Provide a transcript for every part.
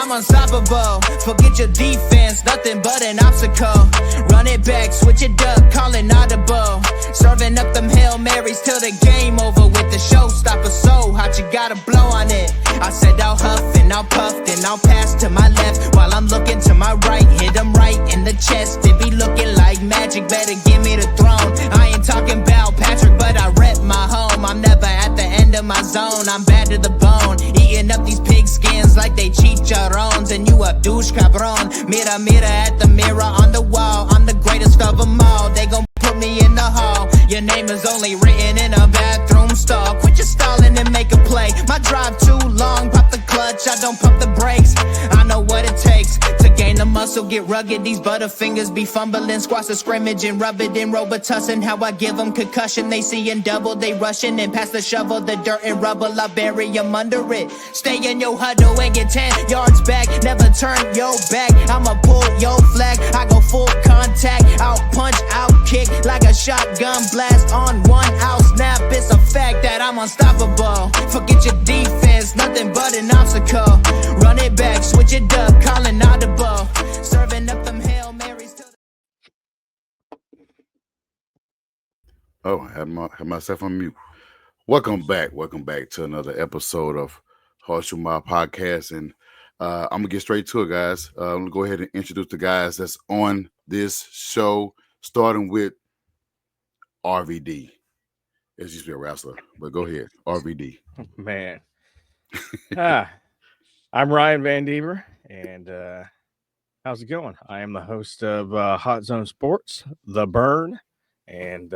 I'm unstoppable. Forget your defense, nothing but an obstacle. Run it back, switch it up, call it audible. Serving up them Hail Marys till the game over with. The showstopper so hot, you gotta blow on it. I said I'll huff and I'll puff, then I'll pass to my left while I'm looking to my right. Hit him right in the chest, it be looking like magic. Better give me the throne. I ain't talking about Patrick, but I rep my home. I'm never at the end of my zone, I'm bad to the bone. Eating up these pig skins like they chicharrones. And you a douche cabron. Mira, mira at the mirror on the wall. I'm the greatest of them all. They gon' put me in the hall. Your name is only written in a bathroom stall. Quit your stalling and make a play. My drive too long, pop the clutch, I don't pump the brakes. I know what it takes to gain the muscle, get rugged. These butterfingers be fumbling, squash the scrimmage and rub it in Robitussin. How I give them concussion, they see in double, they rushing and pass the shovel, the dirt and rubble, I bury them under it. Stay in your huddle and get 10 yards back, never turn your back. I'ma pull your flag, I go full contact, out punch, out kick like a shotgun blast on 1 out snap. It's a fact that I'm unstoppable. Forget your defense, nothing but an obstacle. Run it back, switch it up, calling audible. Serving up them Hail Marys to Oh, have myself on mute. Welcome back to another episode of Horseshoe Mile Podcast, and I'm gonna get straight to it, guys. I'm gonna go ahead and introduce the guys that's on this show, starting with RVD. It used to be a wrestler, but go ahead, RVD. Man. I'm Ryan Van Deaver, and how's it going? I am the host of Hot Zone Sports, The Burn, and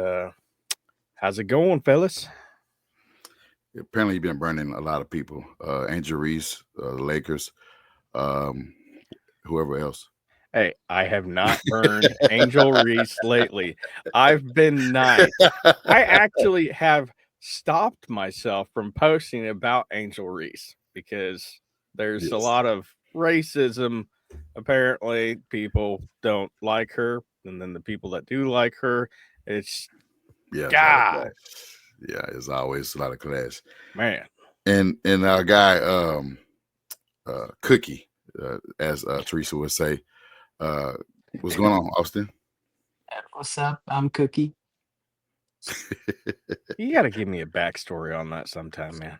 how's it going, fellas? Apparently, you've been burning a lot of people. Angel Reese, the Lakers, whoever else. Hey, I have not burned Angel Reese lately. I've been nice. I actually have stopped myself from posting about Angel Reese because there's a lot of racism. Apparently, people don't like her, and then the people that do like her, it's God. Yeah, it's always a lot of clash, Man. And our guy, Cookie, as Teresa would say. What's going on, Austin? What's up? I'm Cookie. You got to give me a backstory on that sometime, man.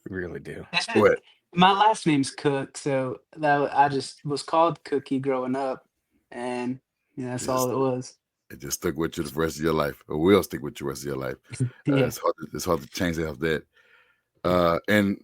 You really do. What? My last name's Cook, so I just was called Cookie growing up, and that's all it was. It just stuck with you the rest of your life, or will stick with you the rest of your life. Yeah. It's hard to change that. And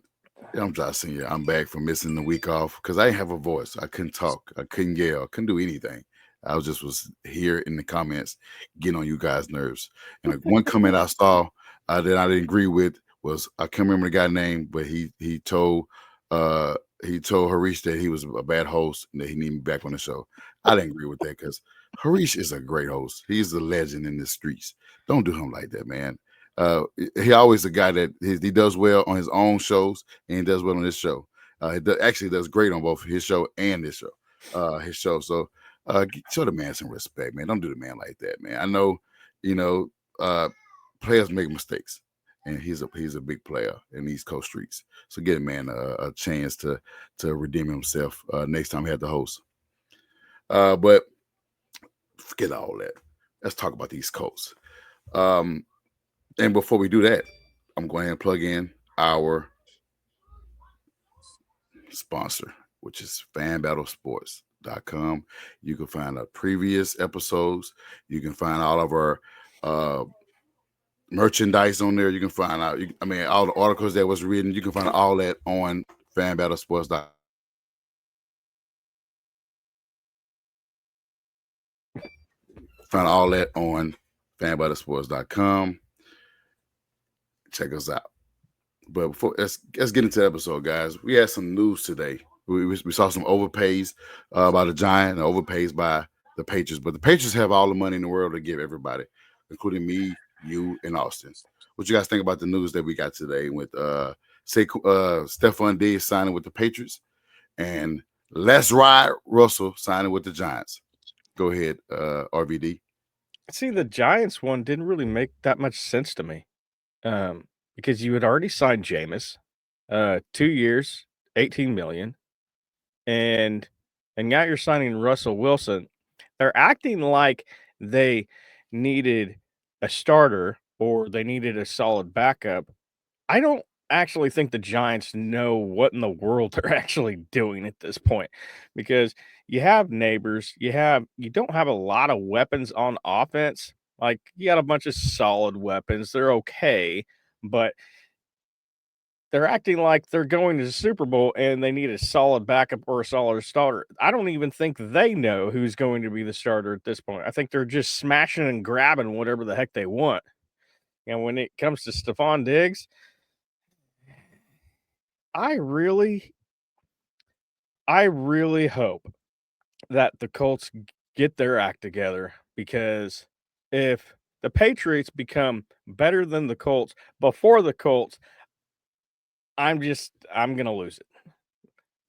I'm just saying, I'm back from missing the week off because I didn't have a voice. I couldn't talk. I couldn't yell. I couldn't do anything. I was here in the comments getting on you guys' nerves. And one comment I saw that I didn't agree with was, I can't remember the guy's name, but he told Harish that he was a bad host and that he needed me back on the show. I didn't agree with that because Harish is a great host. He's a legend in the streets. Don't do him like that, man. He always a guy that he does well on his own shows and he does well on this show. He actually does great on both his show and this show. His show. So show the man some respect, man. Don't do the man like that, man. I know, players make mistakes, and he's a big player in East Coast streets. So give a man a chance to redeem himself next time he had the host. But forget all that. Let's talk about the East Coast. And before we do that, I'm going to plug in our sponsor, which is FanBattleSports.com. You can find our previous episodes. You can find all of our merchandise on there. You can find out, all the articles that was written. You can find all that on FanBattleSports.com. Find all that on FanBattleSports.com. Check us out. But before let's get into the episode, guys. We had some news today. We saw some overpays by the Giants and overpays by the Patriots. But the Patriots have all the money in the world to give everybody, including me, you, and Austin. What you guys think about the news that we got today with Stephon Diggs signing with the Patriots and Let's Ride Russell signing with the Giants? Go ahead, RVD. See, the Giants one didn't really make that much sense to me. Because you had already signed Jameis, 2 years, $18 million. and now you're signing Russell Wilson. They're acting like they needed a starter or they needed a solid backup. I don't actually think the Giants know what in the world they're actually doing at this point because you have neighbors, you don't have a lot of weapons on offense. Like you got a bunch of solid weapons. They're okay, but they're acting like they're going to the Super Bowl and they need a solid backup or a solid starter. I don't even think they know who's going to be the starter at this point. I think they're just smashing and grabbing whatever the heck they want. And when it comes to Stephon Diggs, I really, I really hope that the Colts get their act together because if the Patriots become better than the Colts before the Colts, I'm gonna lose it.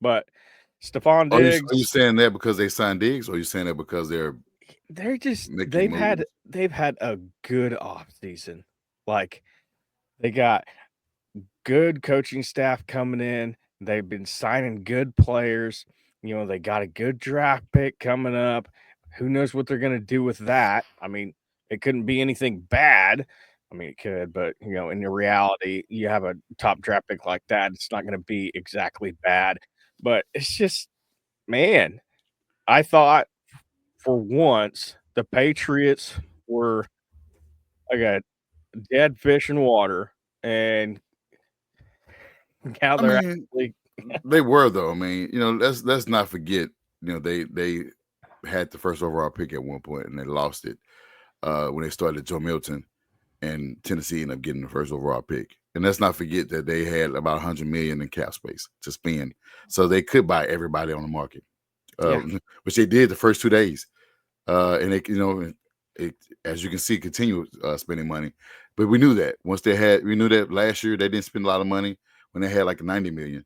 But Stephon Are you Diggs, saying that because they signed Diggs, or are you saying that because they're they're just making moves? they've had a good off season. Like they got good coaching staff coming in. They've been signing good players. They got a good draft pick coming up. Who knows what they're going to do with that? I mean, it couldn't be anything bad. I mean, it could, but in the reality, you have a top draft pick like that, it's not going to be exactly bad. But it's just, man, I thought for once the Patriots were like a dead fish in water, and now I they're mean, actually they were though. I mean, let's not forget. They had the first overall pick at one point and they lost it when they started Joe Milton, and Tennessee ended up getting the first overall pick. And let's not forget that they had about 100 million in cap space to spend, so they could buy everybody on the market, yeah. which they did the first 2 days. And as you can see, continue spending money. But we knew that we knew that last year they didn't spend a lot of money when they had like 90 million.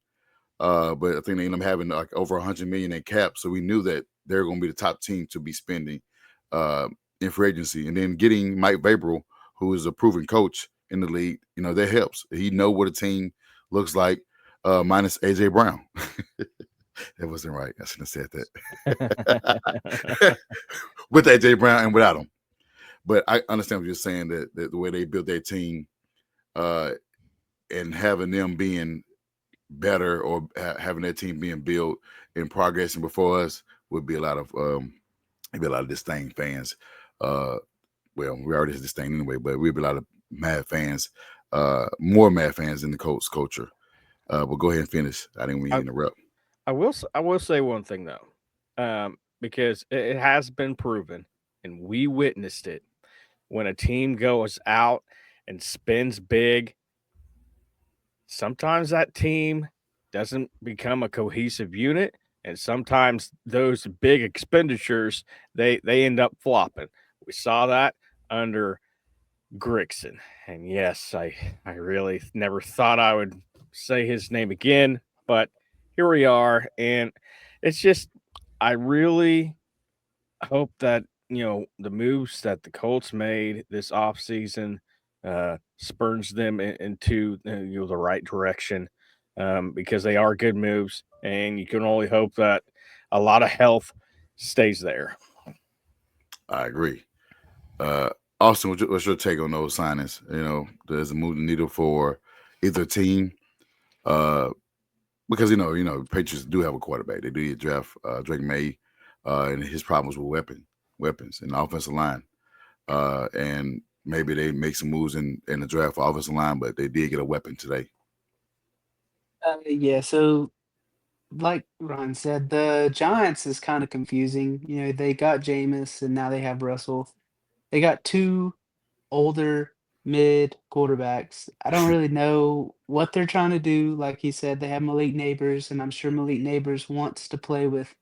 But I think they ended up having like over 100 million in cap, so we knew that they're going to be the top team to be spending in free agency. And then getting Mike Vrabel, who is a proven coach in the league, that helps. He know what a team looks like, minus AJ Brown. That wasn't right. I shouldn't have said that. With AJ Brown and without him. But I understand what you're saying, that the way they built their team and having them being better, or having that team being built and progressing before us, would be a lot of disdain fans. Well, we already had disdain anyway, but we'd be a lot of mad fans, more mad fans in the Colts culture. But go ahead and finish. I didn't mean to interrupt. I will say one thing though, because it has been proven, and we witnessed it when a team goes out and spends big. Sometimes that team doesn't become a cohesive unit, and sometimes those big expenditures they end up flopping. We saw that under Grigson, and yes, I really never thought I would say his name again, but here we are, and it's just I really hope that the moves that the Colts made this offseason spurs them into the right direction, because they are good moves, and you can only hope that a lot of health stays there. I agree. Austin, what's your take on those signings? Does it move the needle for either team? Because Patriots do have a quarterback. They do draft Drake May, and his problems with weapons and offensive line. And maybe they make some moves in the draft for offensive line, but they did get a weapon today. Yeah, so like Ron said, the Giants is kind of confusing. They got Jameis and now they have Russell. They got two older mid quarterbacks. I don't really know what they're trying to do. Like he said, they have Malik Neighbors, and I'm sure Malik Neighbors wants to play with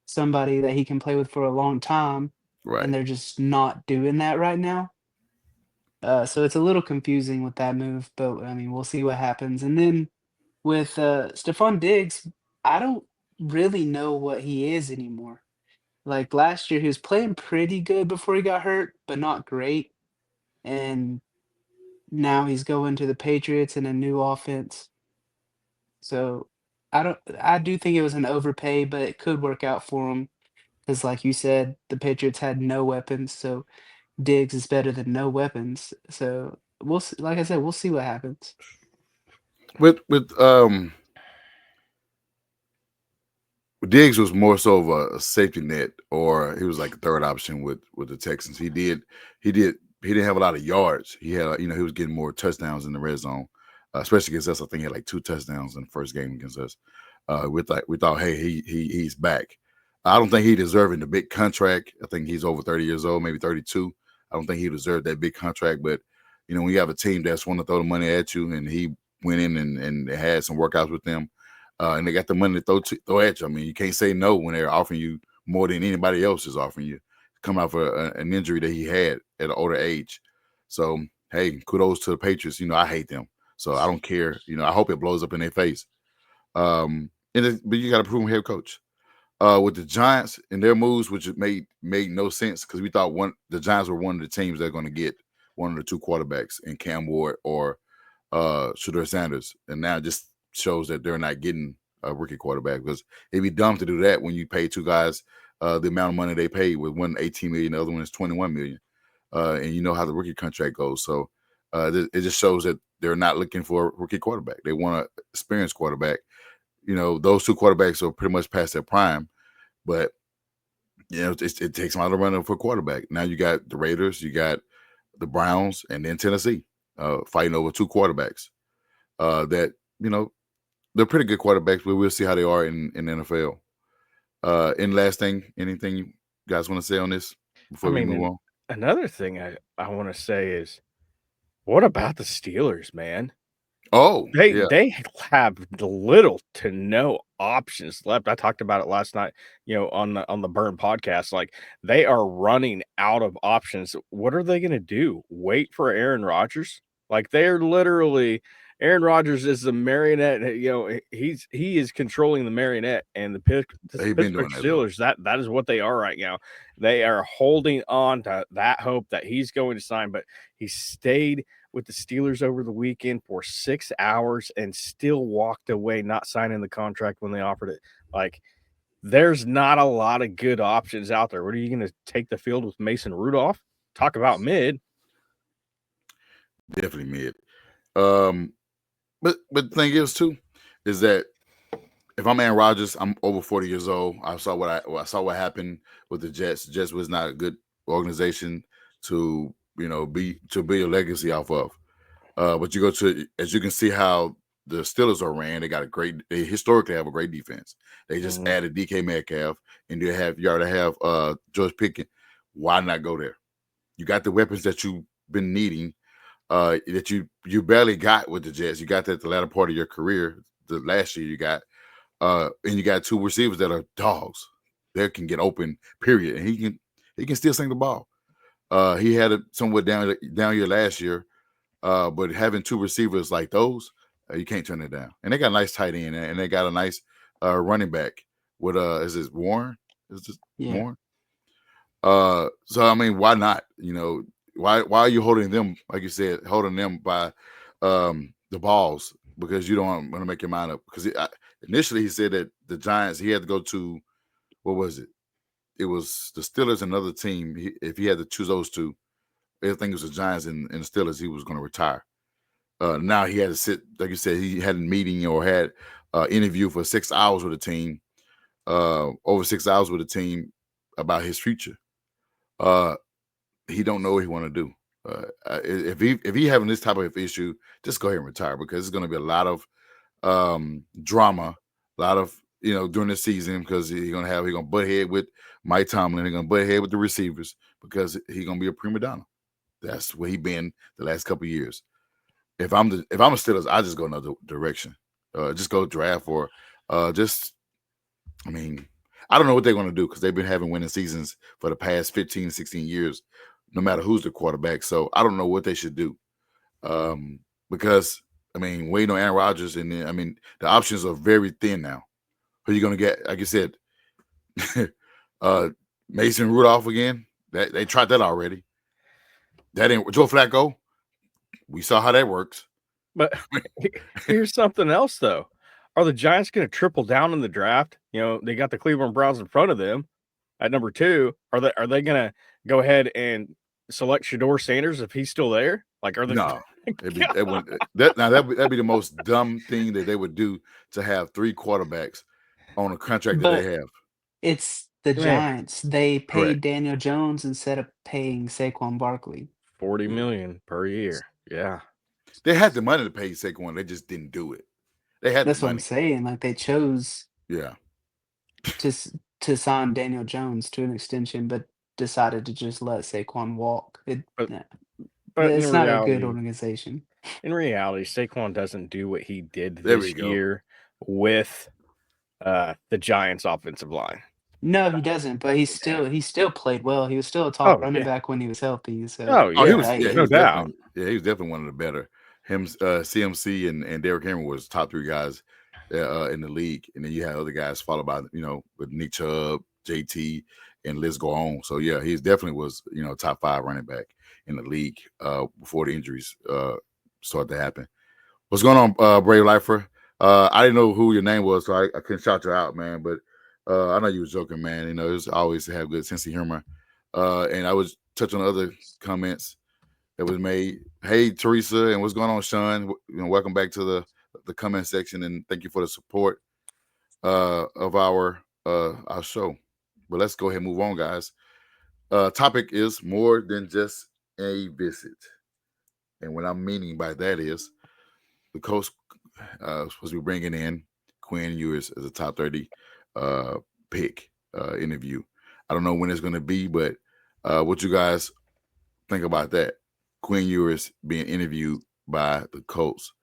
somebody that he can play with for a long time, Right. and they're just not doing that right now. So it's a little confusing with that move, but I mean, we'll see what happens. And then with Stephon Diggs, I don't really know what he is anymore. Like last year, he was playing pretty good before he got hurt, but not great. And now he's going to the Patriots in a new offense. So I do think it was an overpay, but it could work out for him because, like you said, the Patriots had no weapons, so Diggs is better than no weapons. So we'll see, like I said, we'll see what happens. With Diggs was more so of a safety net, or he was like a third option with the Texans. He didn't have a lot of yards. He had, he was getting more touchdowns in the red zone, especially against us. I think he had like 2 touchdowns in the first game against us. We thought, hey, he's back. I don't think he deserved the big contract. I think he's over 30 years old, maybe 32. I don't think he deserved that big contract. But when you have a team that's want to throw the money at you, and he went in and had some workouts with them. And they got the money to throw at you. I mean, you can't say no when they're offering you more than anybody else is offering you, coming off an injury that he had at an older age. So, hey, kudos to the Patriots. I hate them, so I don't care. I hope it blows up in their face. But you got a proven head coach. With the Giants and their moves, which made no sense because we thought the Giants were one of the teams that are going to get one of the 2 quarterbacks in Cam Ward or Shedeur Sanders, and now just shows that they're not getting a rookie quarterback, because it'd be dumb to do that when you pay 2 guys the amount of money they pay, with one $18 million, the other one is $21 million, and you know how the rookie contract goes. So it just shows that they're not looking for a rookie quarterback. They want an experienced quarterback. Those 2 quarterbacks are pretty much past their prime, but it takes them out of running for a quarterback. Now you got the Raiders, you got the Browns, and then Tennessee fighting over 2 quarterbacks that they're pretty good quarterbacks, but we'll see how they are in the NFL. And last thing, anything you guys want to say on this before we move on? Another thing I want to say is, what about the Steelers, man? Oh, they have little to no options left. I talked about it last night, on the Burn podcast. Like, they are running out of options. What are they going to do? Wait for Aaron Rodgers? Like, they're literally. Aaron Rodgers is the marionette. He is controlling the marionette, and the Pittsburgh Steelers. That is what they are right now. They are holding on to that hope that he's going to sign, but he stayed with the Steelers over the weekend for 6 hours and still walked away, not signing the contract when they offered it. Like, there's not a lot of good options out there. What are you going to take the field with Mason Rudolph? Talk about mid. Definitely mid. But the thing is too, is that if I'm Aaron Rodgers, I'm over 40 years old. I saw what happened with the Jets. The Jets was not a good organization to be a legacy off of. But you go to, as you can see how the Steelers are ran, they historically have a great defense. They just added DK Metcalf, and you already have George Pickens. Why not go there? You got the weapons that you've been needing. That you barely got with the Jets. You got that the latter part of your career. The last year you got, and you got 2 receivers that are dogs. They can get open, period, and he can still sing the ball. He had it somewhat down year last year, but having 2 receivers like those, you can't turn it down. And they got a nice tight end, and they got a nice running back with is this Warren? Is this Warren? So I mean, why not? Why are you holding them, like you said, by the balls? Because you don't want to make your mind up. Because initially he said that the Giants, he had to go to, what was it? It was the Steelers, another team. If he had to choose those 2, I think it was the Giants and the Steelers, he was going to retire. Now he had to sit, like you said, he had a meeting or had an interview for 6 hours with the team, over 6 hours with the team about his future. He don't know what he want to do. If he having this type of issue, just go ahead and retire, because it's going to be a lot of drama, a lot of during the season, because he's gonna butt head with Mike Tomlin, he's gonna butt head with the receivers, because he's gonna be a prima donna. That's where he been the last couple of years. If I'm a Steelers, I just go another direction. Just go draft or I don't know what they're going to do, because they've been having winning seasons for the past 15, 16 years, no matter who's the quarterback. So I don't know what they should do. Because, waiting on Aaron Rodgers, and then, the options are very thin now. Who are you going to get? Like you said, Mason Rudolph again. They tried that already. That ain't Joe Flacco. We saw how that works. But here's something else, though. are the Giants going to triple down in the draft? You know, they got the Cleveland Browns in front of them at number 2. Are they going to go ahead and select Shedeur Sanders if he's still there? Like, are they? No, that'd be the most dumb thing that they would do, to have 3 quarterbacks on a contract that But they have. it's the Man. Giants. They paid Correct. Daniel Jones instead of paying Saquon Barkley. $40 million per year. Yeah. They had the money to pay Saquon. They just didn't do it. They had That's the what I'm money. saying. Like they chose Yeah. to sign Daniel Jones to an extension, but decided to just let Saquon walk. But It's in not a good reality, organization. in reality, Saquon doesn't do what he did There this we go. year with the Giants' offensive line. No, he doesn't. But he still played well. He was still a top running back when he was healthy. So Oh, Oh, he yeah. was. Like, Yeah, he No was doubt. definitely. Yeah, he was definitely one of the better. Him, CMC, and Derrick Henry was top 3 guys in the league, and then you had other guys followed by with Nick Chubb, JT, and let's go on. So yeah, he definitely was top 5 running back in the league before the injuries started to happen. What's going on, Brave Lifer? I didn't know who your name was, so I couldn't shout you out, man. But I know you was joking, man. It's always to have good sense of humor. And I was touching on other comments that was made. Hey, Teresa, and what's going on, Sean? Welcome back to the comment section, and thank you for the support of our show. But let's go ahead and move on, guys. Topic is more than just a visit, and what I'm meaning by that is the coach supposed to be bringing in Quinn Ewers as a top 30 pick interview. I don't know when it's going to be, but what you guys think about that? Quinn Ewers being interviewed by the Colts.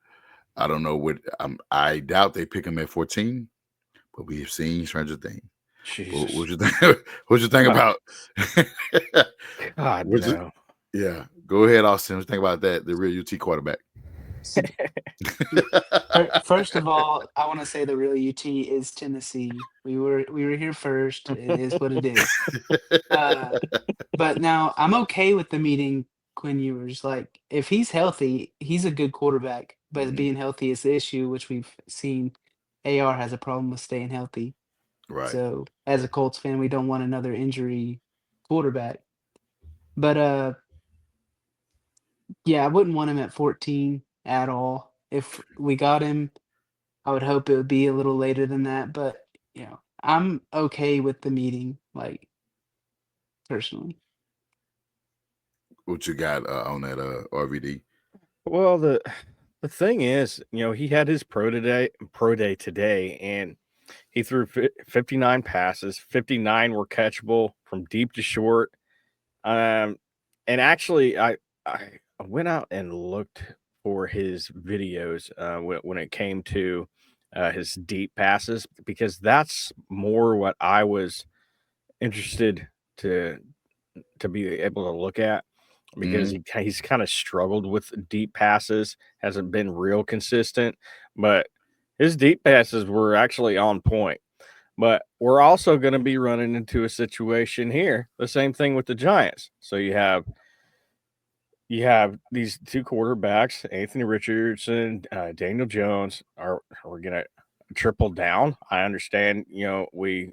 I don't know what. I doubt they pick him at 14, but we have seen stranger things. What you think? What you think about? God, no. Yeah, go ahead, Austin. What you think about that? The real UT quarterback. First of all, I want to say the real UT is Tennessee. We were here first. It is what it is. But now I'm okay with the meeting Quinn Ewers. Like if he's healthy, he's a good quarterback. But being healthy is the issue, which we've seen. AR has a problem with staying healthy. Right. So as a Colts fan, we don't want another injury quarterback. But yeah, I wouldn't want him at 14 at all. If we got him, I would hope it would be a little later than that. But I'm okay with the meeting, like personally. What you got on that RVD? Well, the thing is, he had his pro day today, and he threw 59 passes. 59 were catchable from deep to short. And actually, I went out and looked for his videos when it came to his deep passes, because that's more what I was interested to be able to look at, because he's kind of struggled with deep passes, hasn't been real consistent, but his deep passes were actually on point. But we're also going to be running into a situation here, the same thing with the Giants. So you have these 2 quarterbacks, Anthony Richardson, Daniel Jones. Are we going to triple down? I understand, we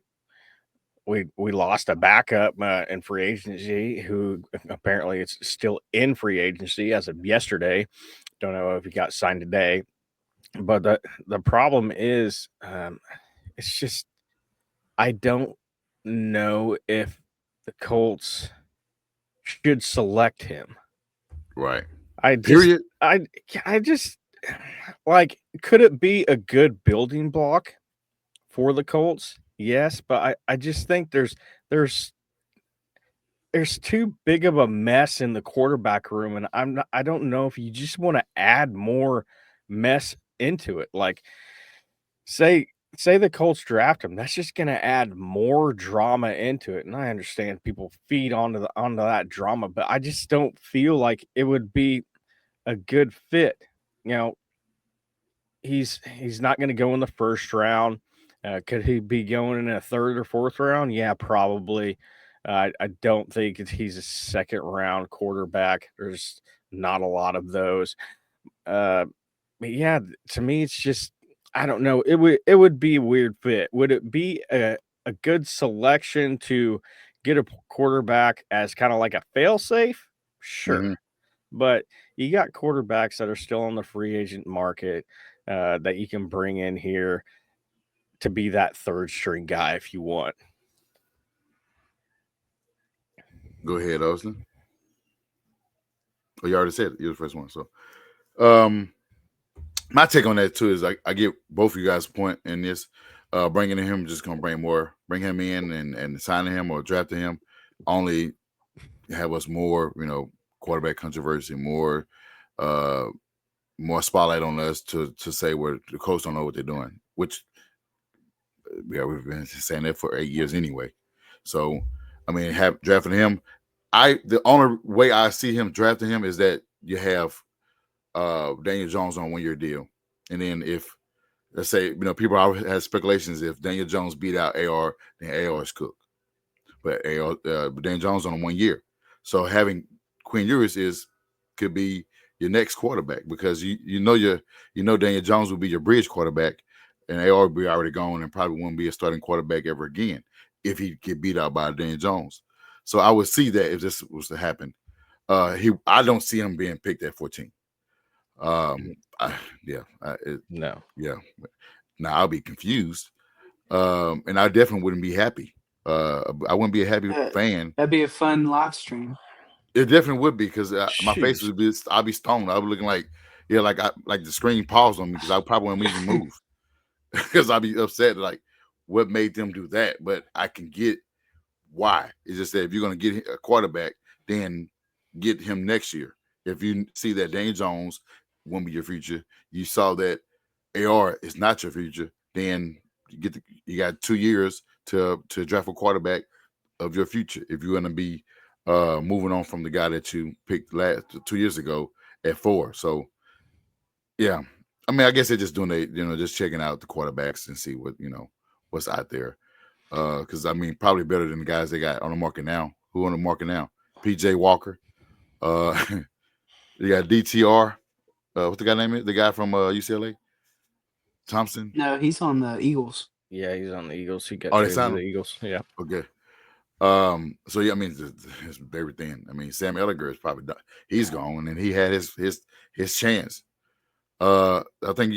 lost a backup in free agency who apparently is still in free agency as of yesterday. Don't know if he got signed today. But the problem is, it's just, I don't know if the Colts should select him. Right. I just like, could it be a good building block for the Colts? Yes, but I just think there's too big of a mess in the quarterback room, and I don't know if you just want to add more mess into it. Like, say the Colts draft him, that's just going to add more drama into it. And I understand people feed onto that drama, but I just don't feel like it would be a good fit. He's not going to go in the first round. Could he be going in a 3rd or 4th round? Yeah, probably. I don't think he's a 2nd round quarterback. There's not a lot of those. But yeah, to me, it's just, I don't know. It would be a weird fit. Would it be a good selection to get a quarterback as kind of like a fail-safe? Sure. Mhm. But you got quarterbacks that are still on the free agent market that you can bring in here to be that third string guy if you want. Go ahead, Austin. Oh, you already said it. You're the first one. So, my take on that too is I get both of you guys' point in this. Bringing him just gonna bring him in and signing him or drafting him only have us more, quarterback controversy, more spotlight on us to say where the coach don't know what they're doing, which we've been saying that for 8 years anyway. So, I mean, drafting him, the only way I see him drafting him is that you have Daniel Jones on a 1-year deal, and then if let's say people always have speculations if Daniel Jones beat out AR, then AR is cooked, but Daniel Jones on a 1 year, so having Quinn Ewers could be your next quarterback because you know Daniel Jones will be your bridge quarterback, and AR will be already gone and probably won't be a starting quarterback ever again if he get beat out by Daniel Jones. So I would see that if this was to happen. I don't see him being picked at 14. No. Yeah. Now I'll be confused. And I definitely wouldn't be happy. I wouldn't be a happy fan. That'd be a fun live stream. It definitely would be because my face would be. I'd be stoned. I'd be looking like the screen paused on me because I probably wouldn't even move because I'd be upset. Like, what made them do that? But I can get why. It's just that if you're going to get a quarterback, then get him next year. If you see that Daniel Jones won't be your future, you saw that AR is not your future, then you got 2 years to draft a quarterback of your future if you're going to be moving on from the guy that you picked 2 years ago at 4. So, yeah, I mean, I guess they're just doing just checking out the quarterbacks and see what's out there. Because I mean, probably better than the guys they got on the market now. Who on the market now? PJ Walker. You got DTR. What's the guy name? The guy from UCLA. Thompson. No, he's on the Eagles. Yeah, he's on the Eagles. He got they signed the him? Eagles. Yeah. Okay. So yeah, I mean, it's very thin. I mean, Sam Ehlinger is probably done. He's gone, and he had his chance. I think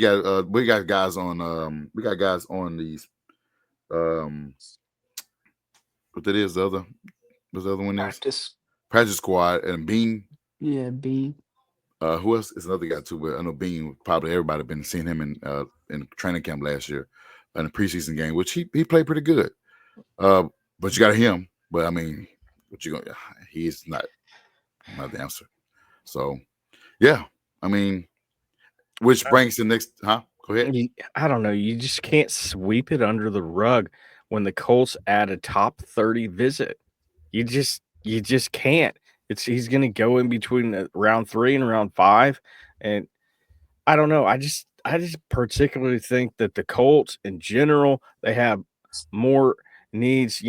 we got guys on these. What that is what's the other one is? Practice squad and Bean. Yeah, Bean. Who else is another guy too? But I know Bean. Probably everybody been seeing him in training camp last year in the preseason game, which he played pretty good. But you got him. But I mean, he's not the answer. So yeah, I mean, which brings the next. Go ahead. I don't know. You just can't sweep it under the rug when the Colts add a top 30 visit. You just can't. He's going to go in between round 3 and round 5, and I don't know. I just particularly think that the Colts in general, they have more needs.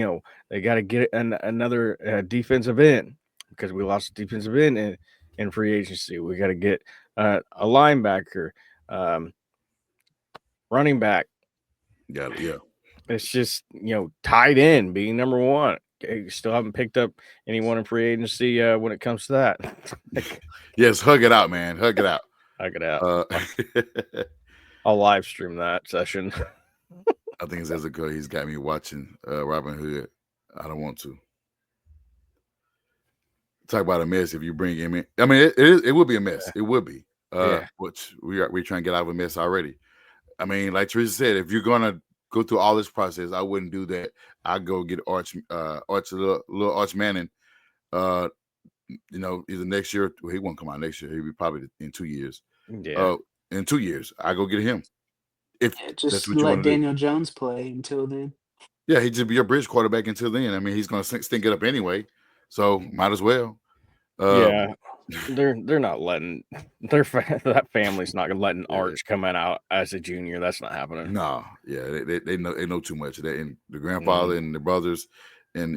They got to get another defensive end because we lost a defensive end in free agency. We got to get a linebacker, running back. Yeah. It's just tight end being number 1. You still haven't picked up anyone in free agency when it comes to that. Yes, hug it out, man. Hug it out. Hug it out. I'll live stream that session. I think it's Ezekiel. He's got me watching Robin Hood. I don't want to talk about a mess if you bring him in. I mean, it would be a mess. It would be. Which we're trying to get out of a mess already. I mean, like Teresa said, if you're gonna go through all this process, I wouldn't do that. I'd go get little Arch Manning. Either next year. Well, he won't come out next year. He'll be probably in 2 years. Yeah. In 2 years, I go get him. If just that's what you let want to Daniel Jones play until then. Yeah, he'd just be your bridge quarterback until then. I mean, he's going to stink it up anyway, so might as well. Yeah, they're not letting that family's not letting Arch come out as a junior. That's not happening. No, yeah, they know too much. They and the grandfather and the brothers, and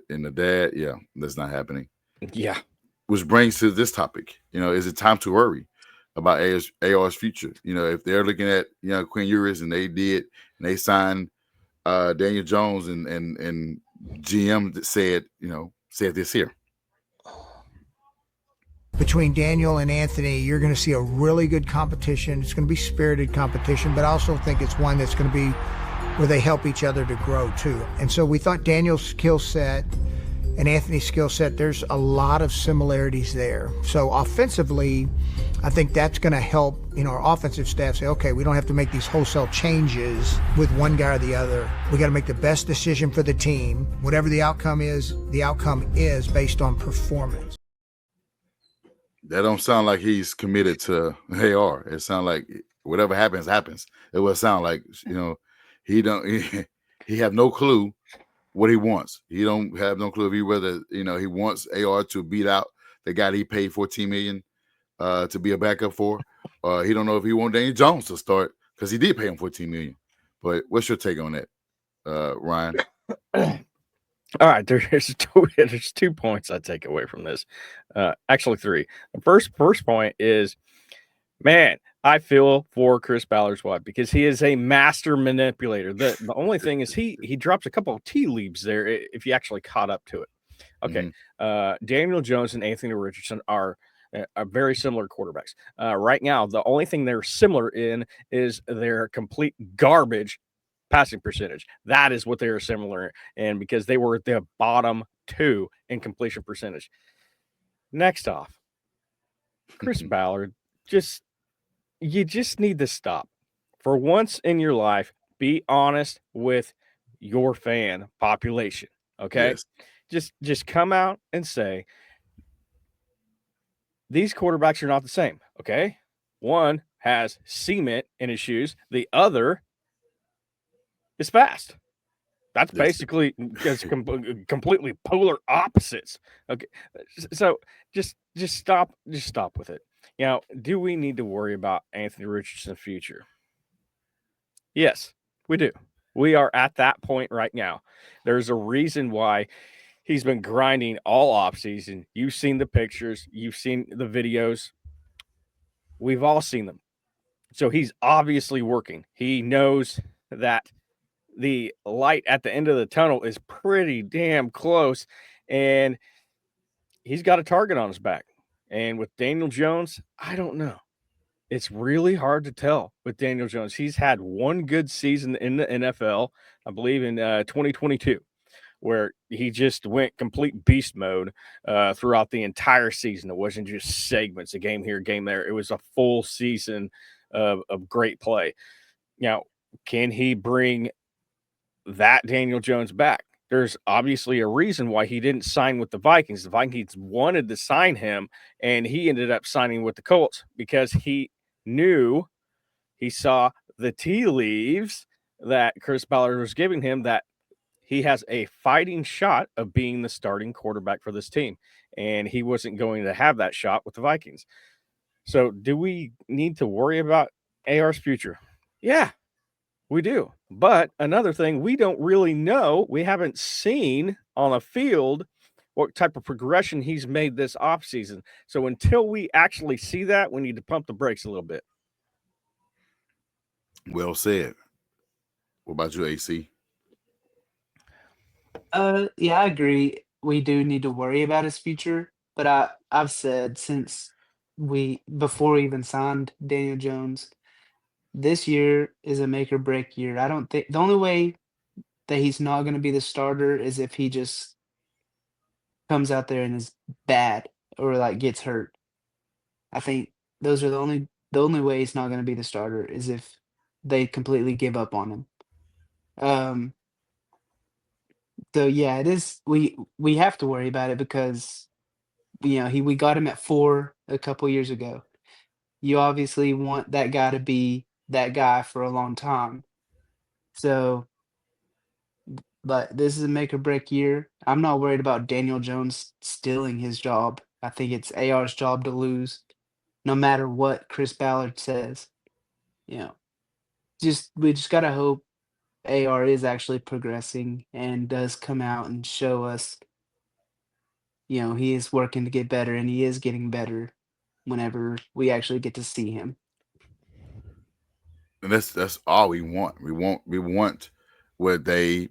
and the dad. Yeah, that's not happening. Yeah, which brings to this topic. Is it time to worry? about AR's future. If they're looking at Quinn Ewers and they signed Daniel Jones and GM that said this here. Between Daniel and Anthony, you're going to see a really good competition. It's going to be spirited competition, but I also think it's one that's going to be where they help each other to grow too. And so we thought Daniel's skill set and Anthony's skill set, there's a lot of similarities there. So offensively, I think that's going to help, our offensive staff say, okay, we don't have to make these wholesale changes with one guy or the other. We got to make the best decision for the team. Whatever the outcome is based on performance. That don't sound like he's committed to AR. It sounds like whatever happens. It will sound like, he have no clue what he wants. He don't have no clue whether he wants AR to beat out the guy that he paid $14 million to be a backup for. He don't know if he want Daniel Jones to start because he did pay him $14 million. But what's your take on that, Ryan? All right, there's 2 points I take away from this. Actually, 3. The first point is, man, I feel for Chris Ballard's wife because he is a master manipulator. The only thing is he drops a couple of tea leaves there if you actually caught up to it. Okay, Daniel Jones and Anthony Richardson are very similar quarterbacks. Right now, the only thing they're similar in is their complete garbage passing percentage. That is what they are similar in because they were the bottom 2 in completion percentage. Next off, Chris Ballard, you just need to stop. For once in your life, be honest with your fan population, okay? Yes. Just come out and say, these quarterbacks are not the same, okay? One has cement in his shoes. The other is fast. That's basically completely polar opposites. Okay, so just stop with it. Do we need to worry about Anthony Richardson's future? Yes, we do. We are at that point right now. There's a reason why he's been grinding all offseason. You've seen the pictures. You've seen the videos. We've all seen them. So he's obviously working. He knows that the light at the end of the tunnel is pretty damn close, and he's got a target on his back. And with Daniel Jones, I don't know. It's really hard to tell with Daniel Jones. He's had one good season in the NFL, I believe in 2022, where he just went complete beast mode throughout the entire season. It wasn't just segments, a game here, game there. It was a full season of great play. Now, can he bring that Daniel Jones back? There's obviously a reason why he didn't sign with the Vikings. The Vikings wanted to sign him, and he ended up signing with the Colts because he saw the tea leaves that Chris Ballard was giving him, that he has a fighting shot of being the starting quarterback for this team, and he wasn't going to have that shot with the Vikings. So do we need to worry about AR's future? Yeah, we do. But another thing, we don't really know. We haven't seen on a field what type of progression he's made this offseason. So until we actually see that, we need to pump the brakes a little bit. Well said. What about you, AC? Yeah, I agree. We do need to worry about his future. But I've said since before we even signed Daniel Jones, this year is a make or break year. I don't think the only way that he's not going to be the starter is if he just comes out there and is bad or like gets hurt. I think those are the only way he's not going to be the starter is if they completely give up on him. So yeah, it is. We have to worry about it because we got him at 4 a couple years ago. You obviously want that guy to be that guy for a long time. So, but this is a make or break year. I'm not worried about Daniel Jones stealing his job. I think it's AR's job to lose, no matter what Chris Ballard says. We just gotta hope AR is actually progressing and does come out and show us, he is working to get better and he is getting better. whenever we actually get to see him. And that's all we want. We want what they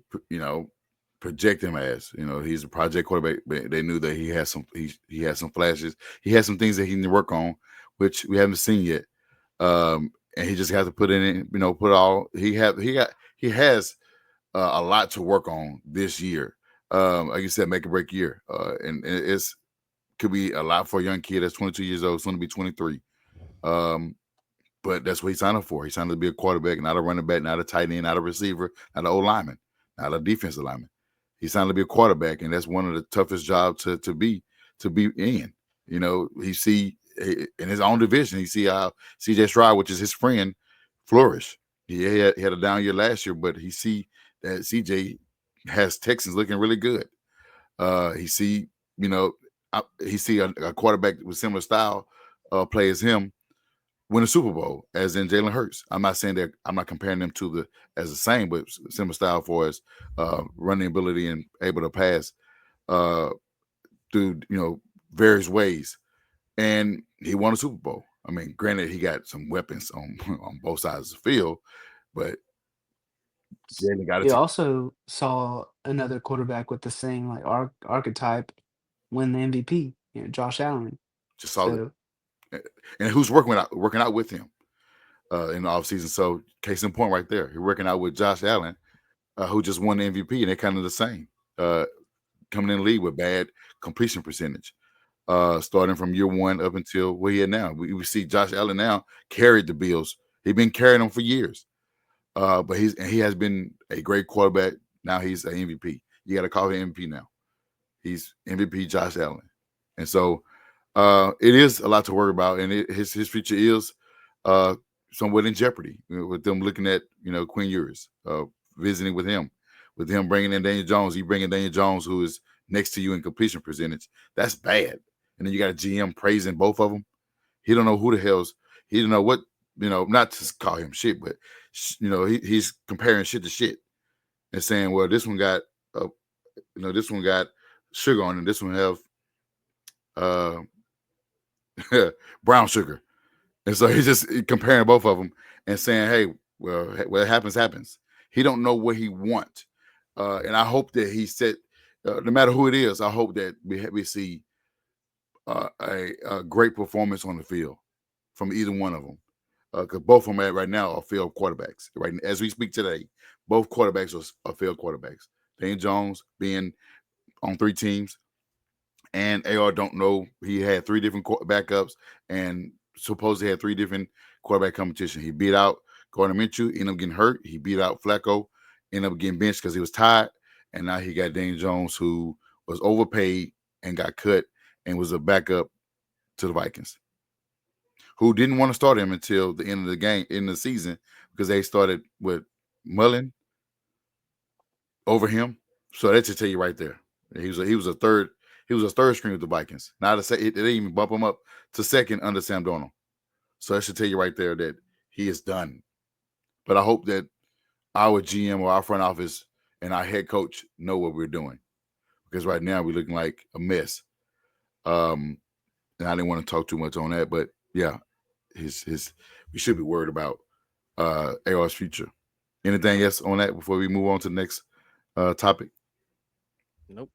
project him as. He's a project quarterback, but they knew that he has some flashes. He has some things that he can work on, which we haven't seen yet. And he just has to put in, put all he has a lot to work on this year. Like you said, make or break year. And it's could be a lot for a young kid that's 22 years old, soon to be 23. But that's what he signed up for. He signed up to be a quarterback, not a running back, not a tight end, not a receiver, not an old lineman, not a defensive lineman. He signed up to be a quarterback, and that's one of the toughest jobs to be in. He see in his own division, he see how CJ Stroud, which is his friend, flourish. He had a down year last year, but he see that CJ has Texans looking really good. He see a quarterback with similar style play as him win a Super Bowl, as in Jalen Hurts. I'm not saying that I'm not comparing them as the same, but similar style for his running ability and able to pass through various ways. And he won a Super Bowl. I mean, granted, he got some weapons on both sides of the field, but Jalen got We it. also saw another quarterback with the same archetype win the MVP. Josh Allen. Just solid. So And who's working out with him in the offseason. So case in point right there. You're working out with Josh Allen, who just won the MVP, and they're kind of the same. Coming in the league with bad completion percentage. Starting from year one up until where he is now. We see Josh Allen now carried the Bills. He's been carrying them for years. But he has been a great quarterback. Now he's an MVP. You got to call him MVP now. He's MVP Josh Allen. And so it is a lot to worry about, and his future is somewhat in jeopardy with them looking at Quinn Ewers, visiting with him bringing in Daniel Jones. You bring in Daniel Jones, who is next to you in completion percentage. That's bad. And then you got a GM praising both of them. He don't know who the hell's. He don't know what Not to call him shit, but he's comparing shit to shit and saying, well, this one got this one got sugar on it, this one have brown sugar. And so he's just comparing both of them and saying, hey, well, what happens. He don't know what he wants. And I hope that he said, no matter who it is, I hope that we see a great performance on the field from either one of them. Because both of them right now are failed quarterbacks. Right as we speak today, both quarterbacks are failed quarterbacks. Daniel Jones being on 3 teams, and AR don't know. He had 3 different backups, and supposedly had 3 different quarterback competition. He beat out Gardner Minshew, ended up getting hurt. He beat out Flacco, ended up getting benched because he was tired. And now he got Daniel Jones, who was overpaid and got cut and was a backup to the Vikings, who didn't want to start him until the end of the game, in the season, because they started with Mullen over him. So that should tell you right there. He was a third string with the Vikings. Now they didn't even bump him up to second under Sam Darnold. So that should tell you right there that he is done. But I hope that our GM or our front office and our head coach know what we're doing, because right now we're looking like a mess. And I didn't want to talk too much on that, but yeah, we should be worried about AR's future. Anything else on that before we move on to the next topic? Nope.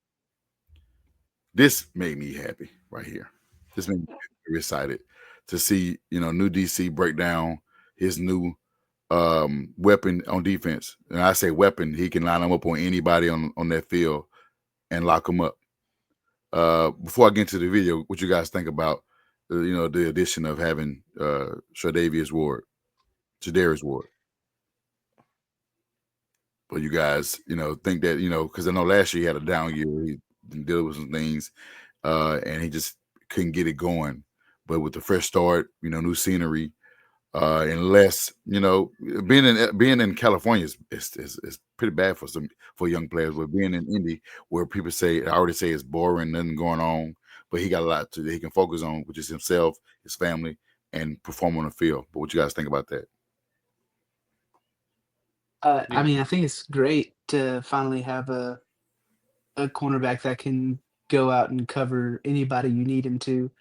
This made me happy right here. This made me very excited to see new DC break down his new weapon on defense. And I say weapon, he can line them up on anybody on that field and lock them up. Before I get into the video, what you guys think about the addition of having Shadarius Ward? But you guys, think that, because I know last year he had a down year. He dealing with some things, and he just couldn't get it going. But with the fresh start, new scenery, and less, being in California is pretty bad for young players. But being in Indy, where people already say it's boring, nothing going on, but he got a lot that he can focus on, which is himself, his family, and perform on the field. But what you guys think about that? I mean, I think it's great to finally have a cornerback that can go out and cover anybody you need him to.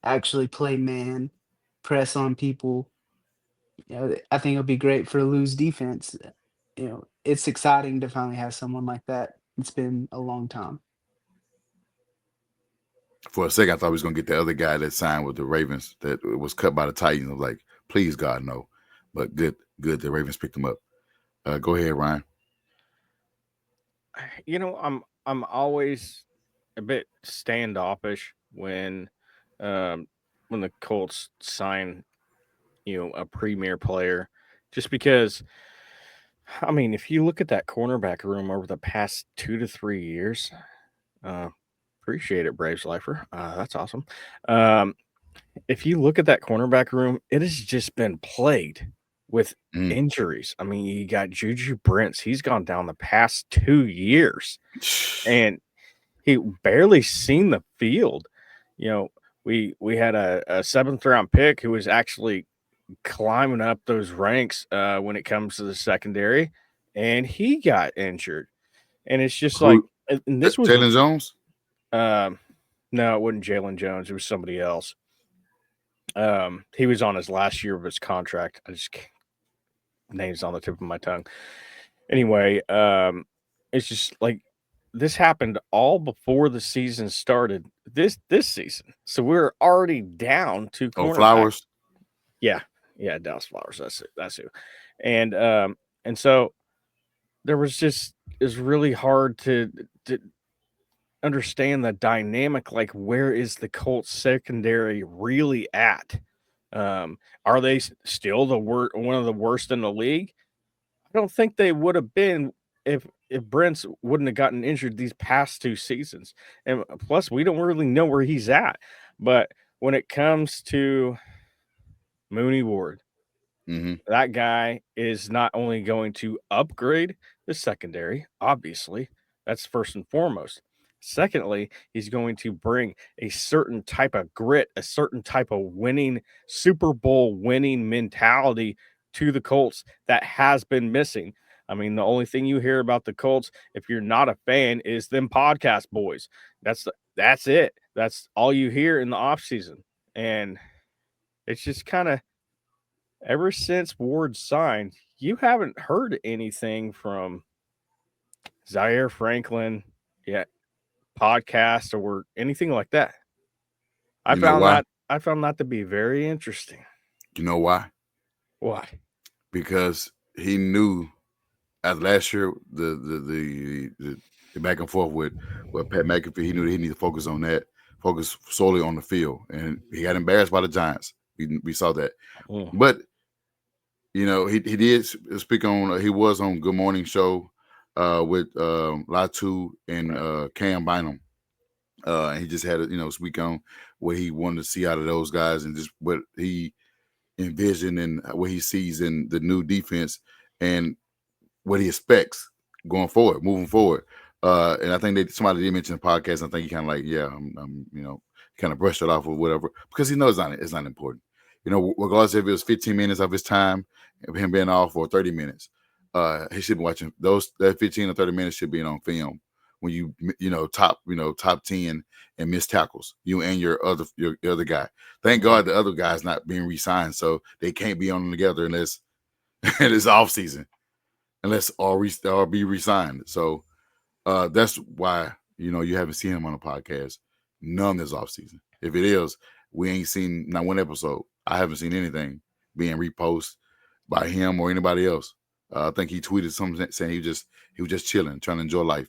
actually play man, press on people. I think it'll be great for Lou's defense. It's exciting to finally have someone like that. It's been a long time. For a second, I thought we was gonna get the other guy that signed with the Ravens that was cut by the Titans. I was like, please God no. But good the Ravens picked him up. Go ahead, Ryan. I'm always a bit standoffish when the Colts sign a premier player, just because. I mean, if you look at that cornerback room over the past 2 to 3 years, appreciate it, Braves lifer. That's awesome. If you look at that cornerback room, it has just been plagued with injuries. I mean, you got Juju Brents. He's gone down the past 2 years, and he barely seen the field. We had a 7th round pick who was actually climbing up those ranks when it comes to the secondary, and he got injured. And it's just like, and this was Jalen Jones. No, it wasn't Jalen Jones. It was somebody else. He was on his last year of his contract. Name's on the tip of my tongue. Anyway, it's just like this happened all before the season started. This season, so we're already down to Flowers. Yeah, Dallas Flowers. That's who. And so there was just it's really hard to understand the dynamic. Like, where is the Colts secondary really at? Are they still one of the worst in the league? I don't think they would have been if Brents wouldn't have gotten injured these past 2 seasons. And plus, we don't really know where he's at. But when it comes to Mooney Ward, that guy is not only going to upgrade the secondary, obviously, that's first and foremost. Secondly, he's going to bring a certain type of grit, a certain type of winning, Super Bowl winning mentality to the Colts that has been missing. I mean, the only thing you hear about the Colts, if you're not a fan, is them podcast boys. That's it. That's all you hear in the offseason. And it's just kind of, ever since Ward signed, you haven't heard anything from Zaire Franklin yet, podcast or anything like that. I found that to be very interesting. You know why? Why? Because he knew as last year the back and forth with Pat McAfee, he knew that he needed to focus on that, focus solely on the field, and he got embarrassed by the Giants. We saw that, but he did speak on. He was on Good Morning Show with Latu and Cam Bynum. And he just had to, speak on what he wanted to see out of those guys and just what he envisioned and what he sees in the new defense and what he expects moving forward. And I think somebody did mention the podcast. I think he kind of like, I'm kind of brushed it off or whatever, because he knows it's not important. Regardless if it was 15 minutes of his time, him being off, or 30 minutes, he should be watching that 15 or 30 minutes should be on film. When you top 10 and miss tackles, you and your other guy. Thank God the other guy's not being re-signed, so they can't be on them together unless it's off season, unless all be re-signed. So that's why you haven't seen him on the podcast none this off season. If it is, we ain't seen not one episode. I haven't seen anything being reposted by him or anybody else. I think he tweeted something saying he was just chilling, trying to enjoy life.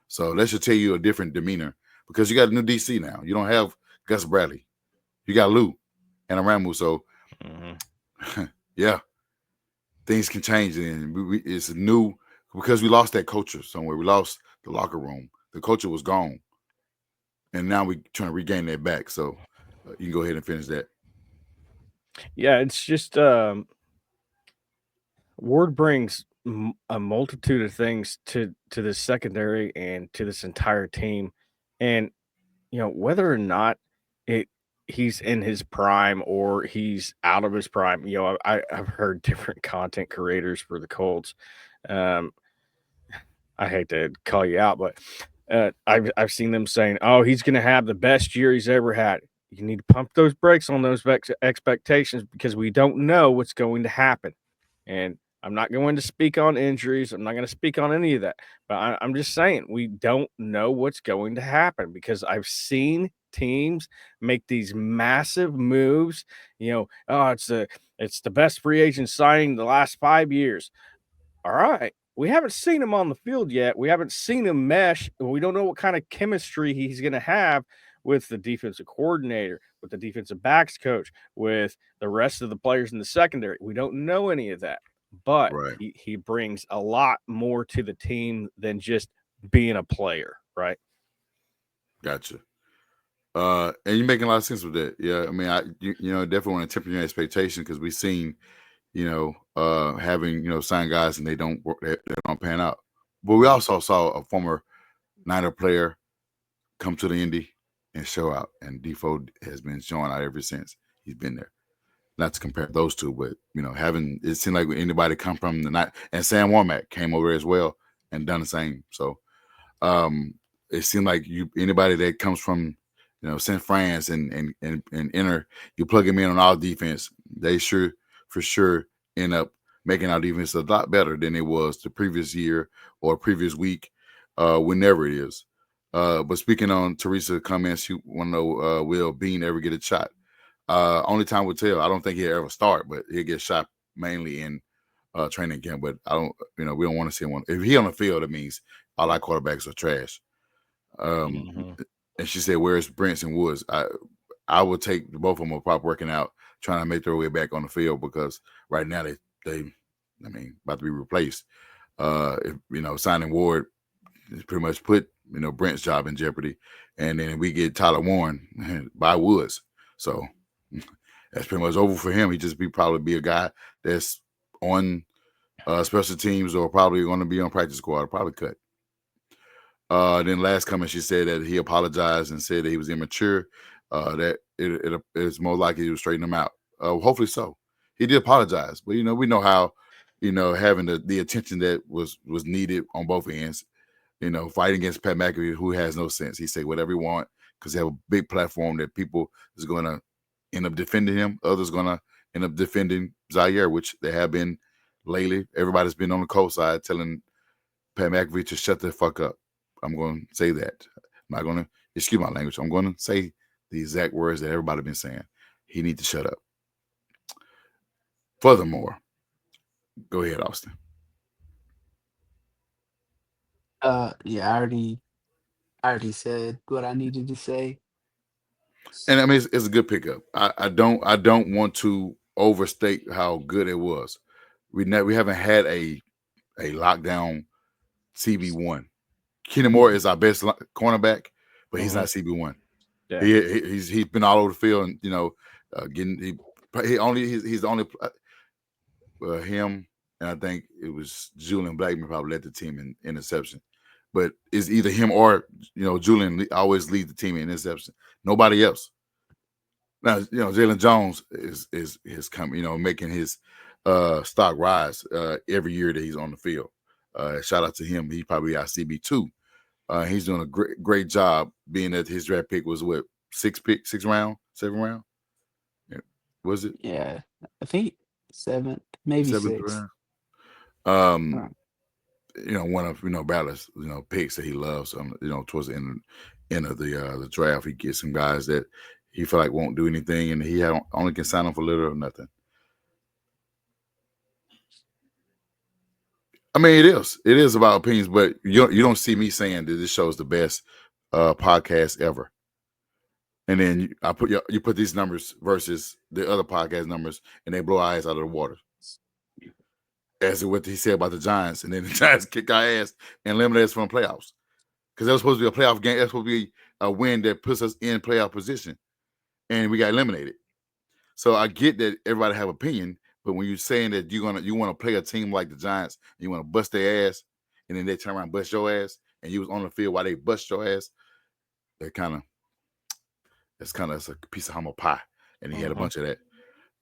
So that should tell you a different demeanor, because you got a new DC now. You don't have Gus Bradley. You got Lou and Aramu. So, yeah, things can change. And it's new because we lost that culture somewhere. We lost the locker room. The culture was gone. And now we're trying to regain that back. So you can go ahead and finish that. Yeah, it's just Ward brings a multitude of things to this secondary and to this entire team. And, whether or not he's in his prime or he's out of his prime, I've heard different content creators for the Colts. I hate to call you out, but I've seen them saying, oh, he's going to have the best year he's ever had. you need to pump those brakes on those expectations because we don't know what's going to happen. And I'm not going to speak on injuries. I'm not going to speak on any of that. But I'm just saying we don't know what's going to happen because I've seen teams make these massive moves. Oh, it's the best free agent signing the last 5 years. All right. We haven't seen him on the field yet. We haven't seen him mesh. We don't know what kind of chemistry he's going to have with the defensive coordinator, with the defensive backs coach, with the rest of the players in the secondary. We don't know any of that. But Right. he brings a lot more to the team than just being a player, right? Gotcha. And you're making a lot of sense with that. Yeah, I mean, you definitely want to temper your expectation because we've seen, having signed guys and they don't work, they don't pan out. But we also saw a former Niner player come to the Indy and show out, and Defoe has been showing out ever since he's been there. Not to compare those two, but having it seemed like anybody come from the night, and Sam Womack came over as well and done the same. So it seemed like anybody that comes from St. France and enter, you plug them in on our defense, they for sure end up making our defense a lot better than it was the previous year or previous week, whenever it is. But speaking on Teresa comments, you want to know will Bean ever get a shot? Only time will tell. I don't think he'll ever start, but he'll get shot mainly in training camp. But I don't, we don't want to see him. If he on the field, it means all our quarterbacks are trash. And she said, "Where's Brents and Woods?" I would take both of them are probably working out, trying to make their way back on the field because right now they about to be replaced. Signing Ward is pretty much put Brent's job in jeopardy, and then we get Tyler Warren by Woods. So that's pretty much over for him. He just probably be a guy that's on special teams or probably going to be on practice squad, probably cut. Then last comment, she said that he apologized and said that he was immature, that it's more likely he would straighten him out. Hopefully so. He did apologize, but we know how, having the attention that was needed on both ends, fighting against Pat McAfee, who has no sense. He said whatever he want because they have a big platform that people is going to end up defending him. Others going to end up defending Zaire, which they have been lately. Everybody's been on the cold side telling Pat McAfee to shut the fuck up. I'm going to say that. I'm not going to, excuse my language. I'm going to say the exact words that everybody's been saying. He needs to shut up. Furthermore, go ahead, Austin. Yeah, I already said what I needed to say. And I mean, it's a good pickup. I don't want to overstate how good it was. We haven't had a lockdown CB1. Keenan Moore is our best cornerback, but he's not CB1. Yeah. He's been all over the field, and he's the only him, and I think it was Julian Blackman probably led the team in interception. But it's either him or Julian always lead the team in interception. Nobody else. Now Jalen Jones is coming, making his stock rise every year that he's on the field. Shout out to him. He's probably our CB2. He's doing a great job, being that his draft pick was what, 7th round? Yeah. Was it? Yeah, I think 7th, maybe 6th. Round. One of Ballard's picks that he loves. Towards the end of the draft, he gets some guys that he feel like won't do anything, and he only can sign them for little or nothing. I mean, it is about opinions, but you don't see me saying that this show is the best podcast ever. And then you put these numbers versus the other podcast numbers, and they blow our eyes out of the water. As to what he said about the Giants, and then the Giants kick our ass and eliminate us from the playoffs. Because that was supposed to be a playoff game. That's supposed to be a win that puts us in playoff position. And we got eliminated. So I get that everybody have opinion, but when you're saying that you want to play a team like the Giants, you want to bust their ass, and then they turn around and bust your ass, and you was on the field while they bust your ass, that's a piece of humble pie. And he had a bunch of that.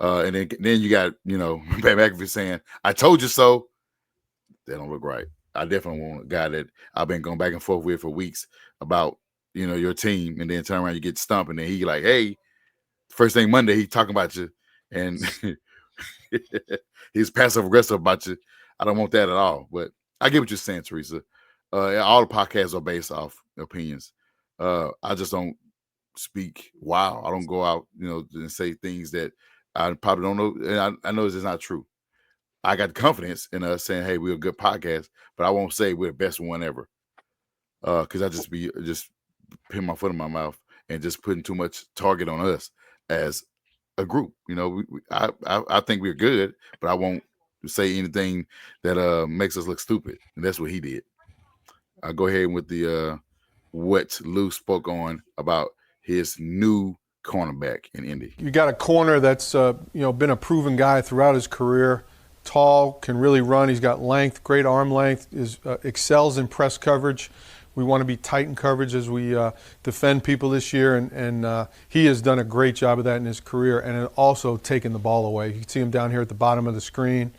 And then you got, Pat McAfee saying, "I told you so." That don't look right. I definitely want a guy that I've been going back and forth with for weeks about, your team, and then turn around, you get stumped, and then he like, "Hey, first thing Monday, he talking about you, and he's passive aggressive about you. I don't want that at all. But I get what you're saying, Teresa. All the podcasts are based off opinions. I just don't speak wow. I don't go out, and say things that I probably don't know. And I know it's not true. I got confidence in us saying, hey, we're a good podcast, but I won't say we're the best one ever. Because I just pin my foot in my mouth and just putting too much target on us as a group. I think we're good, but I won't say anything that makes us look stupid. And that's what he did. I'll go ahead with the what Lou spoke on about his new cornerback in Indy. You got a corner that's been a proven guy throughout his career. Tall, can really run. He's got length, great arm length. Excels in press coverage. We want to be tight in coverage as we defend people this year, and he has done a great job of that in his career, and also taken the ball away. You can see him down here at the bottom of the screen